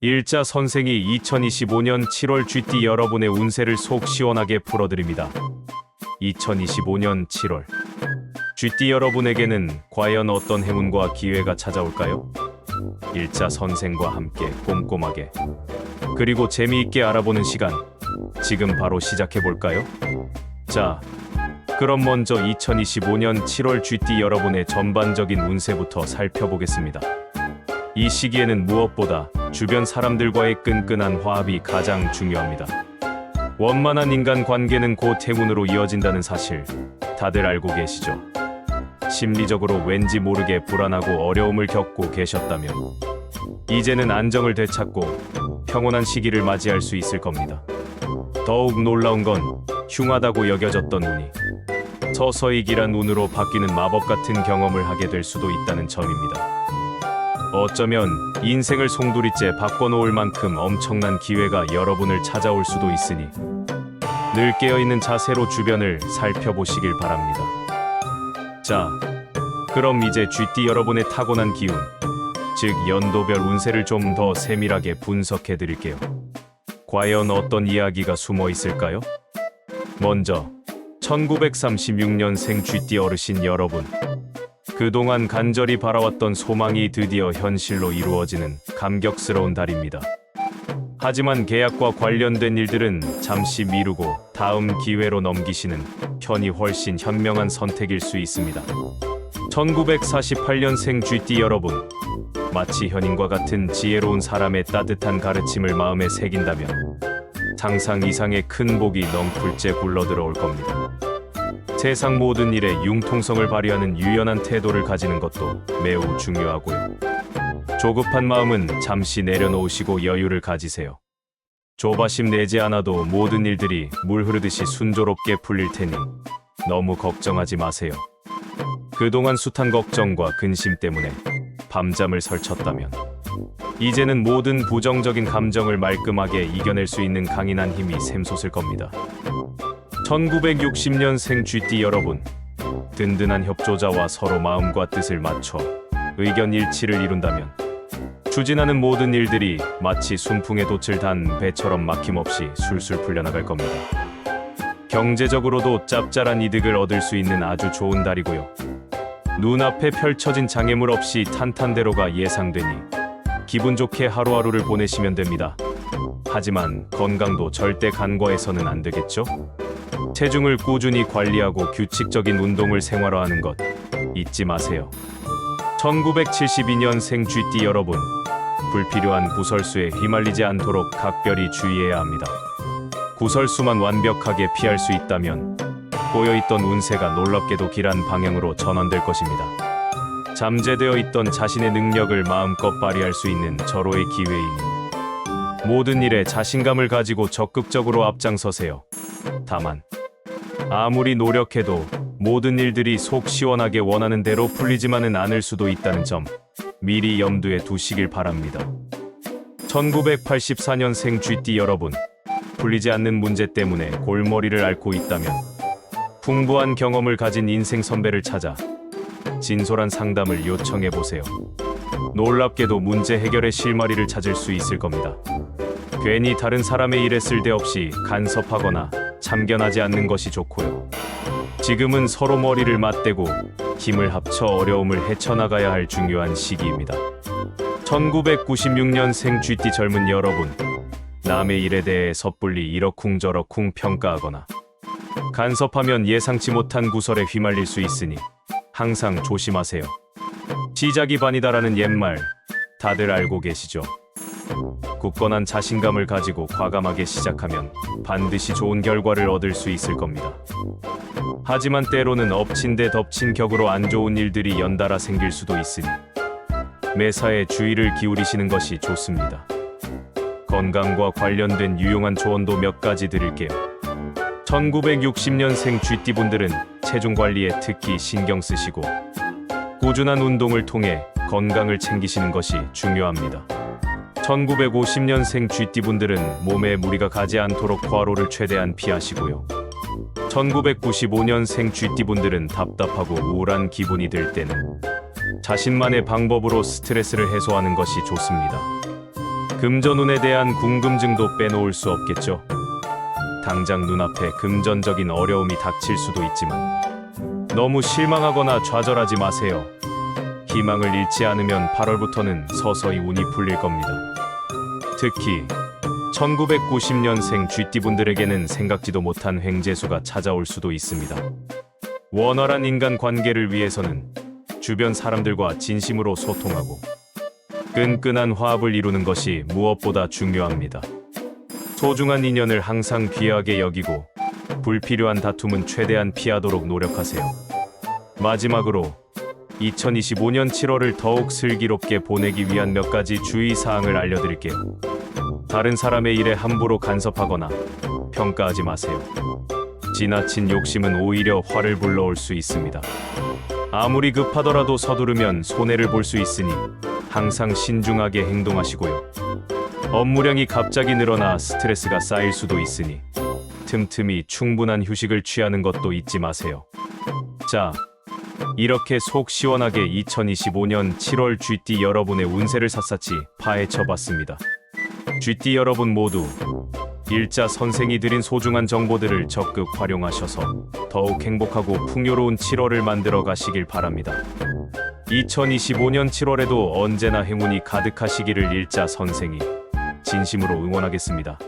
일자 선생이 2025년 7월 GT 여러분의 운세를 속 시원하게 풀어드립니다. 2025년 7월 GT 여러분에게는 과연 어떤 행운과 기회가 찾아올까요? 일자 선생과 함께 꼼꼼하게 그리고 재미있게 알아보는 시간, 지금 바로 시작해볼까요? 자, 그럼 먼저 2025년 7월 GT 여러분의 전반적인 운세부터 살펴보겠습니다. 이 시기에는 무엇보다 주변 사람들과의 끈끈한 화합이 가장 중요합니다. 원만한 인간관계는 곧 행운으로 이어진다는 사실 다들 알고 계시죠? 심리적으로 왠지 모르게 불안하고 어려움을 겪고 계셨다면 이제는 안정을 되찾고 평온한 시기를 맞이할 수 있을 겁니다. 더욱 놀라운 건 흉하다고 여겨졌던 운이 서서히 길한 운으로 바뀌는 마법 같은 경험을 하게 될 수도 있다는 점입니다. 어쩌면 인생을 송두리째 바꿔놓을 만큼 엄청난 기회가 여러분을 찾아올 수도 있으니 늘 깨어있는 자세로 주변을 살펴보시길 바랍니다. 자, 그럼 이제 GT 여러분의 타고난 기운, 즉 연도별 운세를 좀 더 세밀하게 분석해 드릴게요. 과연 어떤 이야기가 숨어 있을까요? 먼저 1936년생 GT 어르신 여러분, 그동안 간절히 바라왔던 소망이 드디어 현실로 이루어지는 감격스러운 달입니다. 하지만 계약과 관련된 일들은 잠시 미루고 다음 기회로 넘기시는 편이 훨씬 현명한 선택일 수 있습니다. 1948년생 GT 여러분, 마치 현인과 같은 지혜로운 사람의 따뜻한 가르침을 마음에 새긴다면 상상 이상의 큰 복이 넝풀째 굴러들어올 겁니다. 세상 모든 일에 융통성을 발휘하는 유연한 태도를 가지는 것도 매우 중요하고요. 조급한 마음은 잠시 내려놓으시고 여유를 가지세요. 조바심 내지 않아도 모든 일들이 물 흐르듯이 순조롭게 풀릴 테니 너무 걱정하지 마세요. 그동안 숱한 걱정과 근심 때문에 밤잠을 설쳤다면 이제는 모든 부정적인 감정을 말끔하게 이겨낼 수 있는 강인한 힘이 샘솟을 겁니다. 1960년생 GT 여러분, 든든한 협조자와 서로 마음과 뜻을 맞춰 의견 일치를 이룬다면 추진하는 모든 일들이 마치 순풍에 돛을 단 배처럼 막힘없이 술술 풀려나갈 겁니다. 경제적으로도 짭짤한 이득을 얻을 수 있는 아주 좋은 달이고요. 눈앞에 펼쳐진 장애물 없이 탄탄대로가 예상되니 기분 좋게 하루하루를 보내시면 됩니다. 하지만 건강도 절대 간과해서는 안 되겠죠? 체중을 꾸준히 관리하고 규칙적인 운동을 생활화하는 것 잊지 마세요. 1972년생 GT 여러분, 불필요한 구설수에 휘말리지 않도록 각별히 주의해야 합니다. 구설수만 완벽하게 피할 수 있다면 꼬여있던 운세가 놀랍게도 길한 방향으로 전환될 것입니다. 잠재되어 있던 자신의 능력을 마음껏 발휘할 수 있는 절호의 기회이니 모든 일에 자신감을 가지고 적극적으로 앞장서세요. 다만 아무리 노력해도 모든 일들이 속 시원하게 원하는 대로 풀리지만은 않을 수도 있다는 점 미리 염두에 두시길 바랍니다. 1984년생 GT 여러분, 풀리지 않는 문제 때문에 골머리를 앓고 있다면 풍부한 경험을 가진 인생 선배를 찾아 진솔한 상담을 요청해보세요. 놀랍게도 문제 해결의 실마리를 찾을 수 있을 겁니다. 괜히 다른 사람의 일에 쓸데없이 간섭하거나 참견하지 않는 것이 좋고요. 지금은 서로 머리를 맞대고 힘을 합쳐 어려움을 헤쳐나가야 할 중요한 시기입니다. 1996년생 GT 젊은 여러분, 남의 일에 대해 섣불리 이러쿵저러쿵 평가하거나 간섭하면 예상치 못한 구설에 휘말릴 수 있으니 항상 조심하세요. 시작이 반이다라는 옛말 다들 알고 계시죠? 굳건한 자신감을 가지고 과감하게 시작하면 반드시 좋은 결과를 얻을 수 있을 겁니다. 하지만 때로는 엎친 데 덮친 격으로 안 좋은 일들이 연달아 생길 수도 있으니 매사에 주의를 기울이시는 것이 좋습니다. 건강과 관련된 유용한 조언도 몇 가지 드릴게요. 1960년생 GT분들은 체중 관리에 특히 신경 쓰시고 꾸준한 운동을 통해 건강을 챙기시는 것이 중요합니다. 1950년생 GT분들은 몸에 무리가 가지 않도록 과로를 최대한 피하시고요. 1995년생 GT분들은 답답하고 우울한 기분이 들 때는 자신만의 방법으로 스트레스를 해소하는 것이 좋습니다. 금전운에 대한 궁금증도 빼놓을 수 없겠죠. 당장 눈앞에 금전적인 어려움이 닥칠 수도 있지만 너무 실망하거나 좌절하지 마세요. 희망을 잃지 않으면 8월부터는 서서히 운이 풀릴 겁니다. 특히 1990년생 쥐띠분들에게는 생각지도 못한 횡재수가 찾아올 수도 있습니다. 원활한 인간 관계를 위해서는 주변 사람들과 진심으로 소통하고 끈끈한 화합을 이루는 것이 무엇보다 중요합니다. 소중한 인연을 항상 귀하게 여기고 불필요한 다툼은 최대한 피하도록 노력하세요. 마지막으로 2025년 7월을 더욱 슬기롭게 보내기 위한 몇 가지 주의사항을 알려드릴게요. 다른 사람의 일에 함부로 간섭하거나 평가하지 마세요. 지나친 욕심은 오히려 화를 불러올 수 있습니다. 아무리 급하더라도 서두르면 손해를 볼 수 있으니 항상 신중하게 행동하시고요. 업무량이 갑자기 늘어나 스트레스가 쌓일 수도 있으니 틈틈이 충분한 휴식을 취하는 것도 잊지 마세요. 자, 이렇게 속 시원하게 2025년 7월 쥐띠 여러분의 운세를 샅샅이 파헤쳐봤습니다. 쥐띠 여러분 모두 일자 선생이 드린 소중한 정보들을 적극 활용하셔서 더욱 행복하고 풍요로운 7월을 만들어 가시길 바랍니다. 2025년 7월에도 언제나 행운이 가득하시기를 일자 선생이 진심으로 응원하겠습니다.